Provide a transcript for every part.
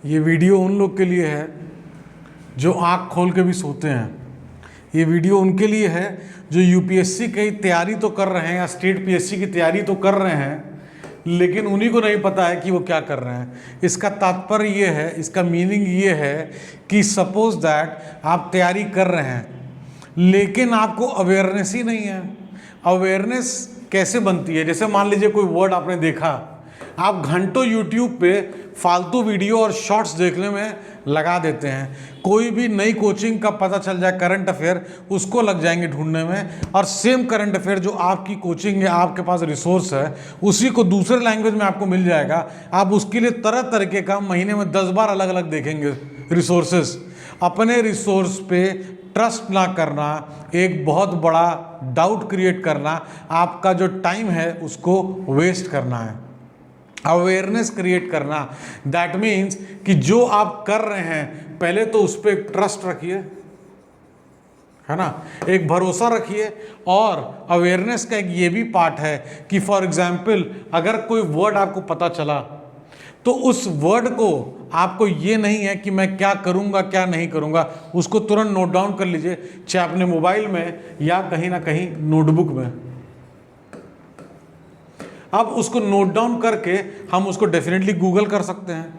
ये वीडियो उन लोग के लिए है जो आँख खोल के भी सोते हैं। ये वीडियो उनके लिए है जो यूपीएससी की तैयारी तो कर रहे हैं या स्टेट पीएससी की तैयारी तो कर रहे हैं, लेकिन उन्हीं को नहीं पता है कि वो क्या कर रहे हैं। इसका तात्पर्य ये है, इसका मीनिंग ये है कि सपोज दैट आप तैयारी कर रहे हैं लेकिन आपको अवेयरनेस ही नहीं है। अवेयरनेस कैसे बनती है? जैसे मान लीजिए कोई वर्ड आपने देखा, आप घंटों यूट्यूब पे फालतू वीडियो और शॉर्ट्स देखने में लगा देते हैं। कोई भी नई कोचिंग का पता चल जाए, करंट अफेयर, उसको लग जाएंगे ढूंढने में, और सेम करंट अफेयर जो आपकी कोचिंग है, आपके पास रिसोर्स है, उसी को दूसरे लैंग्वेज में आपको मिल जाएगा। आप उसके लिए तरह तरह के काम महीने में 10 बार अलग अलग देखेंगे रिसोर्सेस। अपने रिसोर्स पे ट्रस्ट ना करना एक बहुत बड़ा डाउट क्रिएट करना, आपका जो टाइम है उसको वेस्ट करना है। अवेयरनेस क्रिएट करना, दैट मीन्स कि जो आप कर रहे हैं पहले तो उस पर एक ट्रस्ट रखिए, है ना, एक भरोसा रखिए। और अवेयरनेस का एक ये भी पार्ट है कि फॉर एग्जाम्पल अगर कोई वर्ड आपको पता चला तो उस वर्ड को आपको ये नहीं है कि मैं क्या करूंगा क्या नहीं करूंगा, उसको तुरंत नोट डाउन कर लीजिए, चाहे अपने मोबाइल में या कहीं ना कहीं नोटबुक में। अब उसको नोट डाउन करके हम उसको डेफिनेटली गूगल कर सकते हैं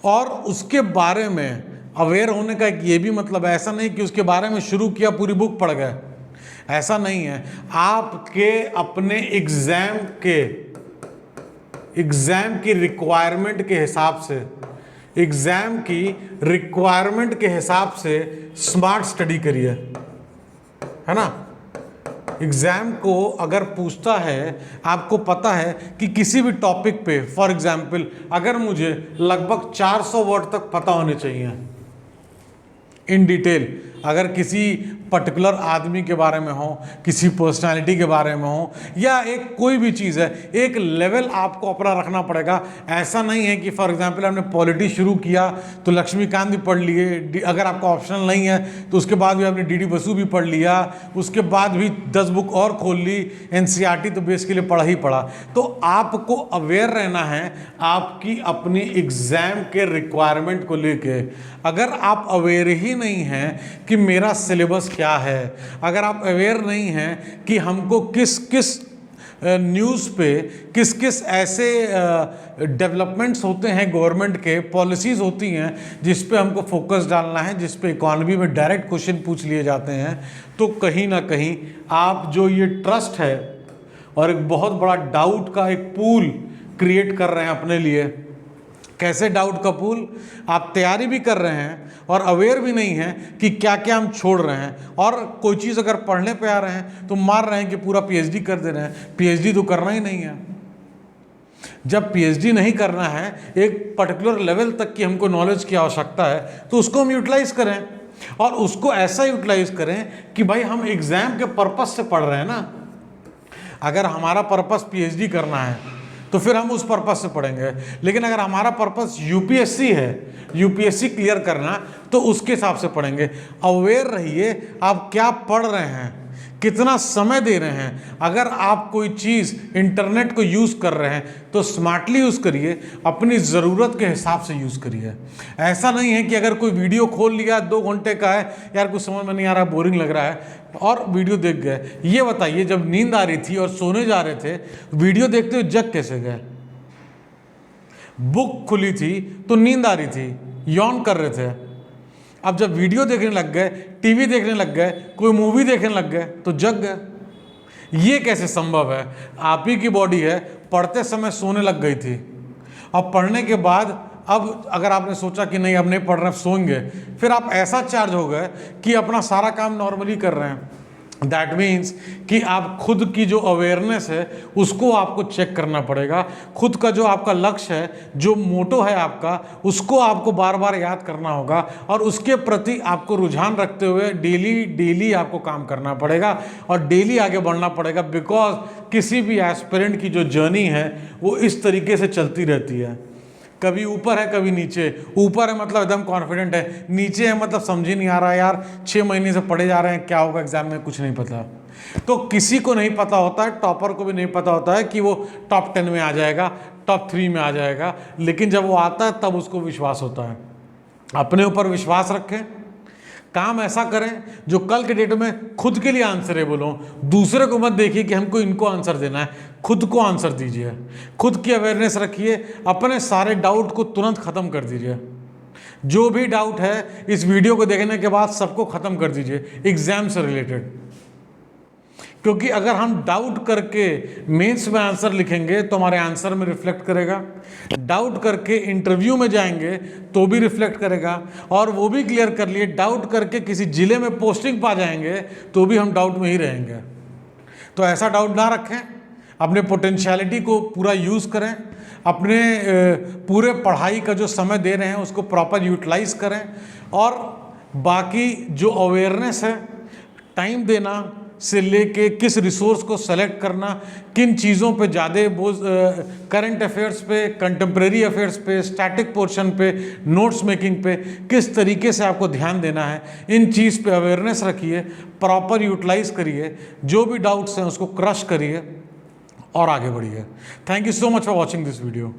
और उसके बारे में अवेयर होने का एक ये भी मतलब है। ऐसा नहीं कि उसके बारे में शुरू किया पूरी बुक पढ़ गए, ऐसा नहीं है। आपके अपने एग्जाम की रिक्वायरमेंट के हिसाब से, एग्जाम की रिक्वायरमेंट के हिसाब से स्मार्ट स्टडी करिए, है ना। एग्जाम को अगर पूछता है, आपको पता है कि किसी भी टॉपिक पे, फॉर एग्जाम्पल अगर मुझे लगभग 400 वर्ड तक पता होने चाहिए इन डिटेल, अगर किसी पर्टिकुलर आदमी के बारे में हो, किसी पर्सनालिटी के बारे में हो, या एक कोई भी चीज़ है, एक लेवल आपको अपना रखना पड़ेगा। ऐसा नहीं है कि फॉर एग्जांपल आपने पॉलिटी शुरू किया तो लक्ष्मीकांत भी पढ़ लिए, अगर आपका ऑप्शनल नहीं है तो उसके बाद भी आपने डीडी बसु भी पढ़ लिया, उसके बाद भी 10 बुक और खोल ली, एनसीईआरटी तो बेस के लिए पढ़ा ही पढ़ा। तो आपको अवेयर रहना है आपकी अपनी एग्जाम के रिक्वायरमेंट को लेके। अगर आप अवेयर ही नहीं हैं कि मेरा सिलेबस क्या है, अगर आप अवेयर नहीं हैं कि हमको किस किस न्यूज़ पे किस किस ऐसे डेवलपमेंट्स होते हैं, गवर्नमेंट के पॉलिसीज़ होती हैं जिस पे हमको फोकस डालना है, जिस पे इकॉनमी में डायरेक्ट क्वेश्चन पूछ लिए जाते हैं, तो कहीं ना कहीं आप जो ये ट्रस्ट है और एक बहुत बड़ा डाउट का एक पूल क्रिएट कर रहे हैं अपने लिए। कैसे डाउट का पूल? आप तैयारी भी कर रहे हैं और अवेयर भी नहीं हैं कि क्या क्या हम छोड़ रहे हैं, और कोई चीज़ अगर पढ़ने पे आ रहे हैं तो मार रहे हैं कि पूरा पीएचडी कर दे रहे हैं। पीएचडी तो करना ही नहीं है। जब पीएचडी नहीं करना है, एक पर्टिकुलर लेवल तक की हमको नॉलेज की आवश्यकता है, तो उसको हम यूटिलाइज करें, और उसको ऐसा यूटिलाइज करें कि भाई हम एग्जाम के पर्पज से पढ़ रहे हैं ना। अगर हमारा पर्पस पीएचडी करना है तो फिर हम उस पर्पस से पढ़ेंगे, लेकिन अगर हमारा पर्पस यूपीएससी है, यूपीएससी क्लियर करना, तो उसके हिसाब से पढ़ेंगे। अवेयर रहिए आप क्या पढ़ रहे हैं, कितना समय दे रहे हैं। अगर आप कोई चीज़ इंटरनेट को यूज़ कर रहे हैं तो स्मार्टली यूज़ करिए, अपनी ज़रूरत के हिसाब से यूज़ करिए। ऐसा नहीं है कि अगर कोई वीडियो खोल लिया 2 घंटे का है, यार कुछ समझ में नहीं आ रहा, बोरिंग लग रहा है, और वीडियो देख गए। ये बताइए, जब नींद आ रही थी और सोने जा रहे थे, वीडियो देखते हुए जग कैसे गए? बुक खुली थी तो नींद आ रही थी, यौन कर रहे थे। अब जब वीडियो देखने लग गए, टीवी देखने लग गए, कोई मूवी देखने लग गए, तो जग गए। ये कैसे संभव है? आप ही की बॉडी है, पढ़ते समय सोने लग गई थी, और पढ़ने के बाद अब अगर आपने सोचा कि नहीं अब नहीं पढ़ रहे, सोएंगे, फिर आप ऐसा चार्ज हो गए कि अपना सारा काम नॉर्मली कर रहे हैं। दैट मीन्स कि आप खुद की जो अवेयरनेस है उसको आपको चेक करना पड़ेगा। खुद का जो आपका लक्ष्य है, जो मोटो है आपका, उसको आपको बार बार याद करना होगा, और उसके प्रति आपको रुझान रखते हुए डेली आपको काम करना पड़ेगा और डेली आगे बढ़ना पड़ेगा। बिकॉज किसी भी एस्पिरेंट की जो जर्नी है वो इस तरीके से चलती रहती है, कभी ऊपर है कभी नीचे। ऊपर है मतलब एकदम कॉन्फिडेंट है, नीचे है मतलब समझ ही नहीं आ रहा यार, 6 महीने से पढ़े जा रहे हैं, क्या होगा एग्जाम में कुछ नहीं पता। तो किसी को नहीं पता होता है, टॉपर को भी नहीं पता होता है कि वो टॉप 10 में आ जाएगा, टॉप 3 में आ जाएगा, लेकिन जब वो आता है तब उसको विश्वास होता है। अपने ऊपर विश्वास रखें, काम ऐसा करें जो कल के डेट में खुद के लिए आंसरेबल हो। दूसरे को मत देखिए कि हमको इनको आंसर देना है, खुद को आंसर दीजिए। खुद की अवेयरनेस रखिए, अपने सारे डाउट को तुरंत ख़त्म कर दीजिए। जो भी डाउट है इस वीडियो को देखने के बाद सबको ख़त्म कर दीजिए, एग्जाम से रिलेटेड। क्योंकि अगर हम डाउट करके मेंस में आंसर लिखेंगे तो हमारे आंसर में रिफ्लेक्ट करेगा, डाउट करके इंटरव्यू में जाएंगे तो भी रिफ्लेक्ट करेगा, और वो भी क्लियर कर लिए डाउट करके किसी जिले में पोस्टिंग पा जाएंगे तो भी हम डाउट में ही रहेंगे। तो ऐसा डाउट ना रखें, अपने पोटेंशियलिटी को पूरा यूज़ करें, अपने पूरे पढ़ाई का जो समय दे रहे हैं उसको प्रॉपर यूटिलाइज करें, और बाकी जो अवेयरनेस है, टाइम देना से लेके किस रिसोर्स को सेलेक्ट करना, किन चीज़ों पे ज़्यादा बोझ, करंट अफेयर्स पे, कंटेम्प्रेरी अफेयर्स पे, स्टैटिक पोर्शन पे, नोट्स मेकिंग पे किस तरीके से आपको ध्यान देना है, इन चीज़ पे अवेयरनेस रखिए, प्रॉपर यूटिलाइज करिए, जो भी डाउट्स हैं उसको क्रश करिए और आगे बढ़िए। Thank you so much for watching this video.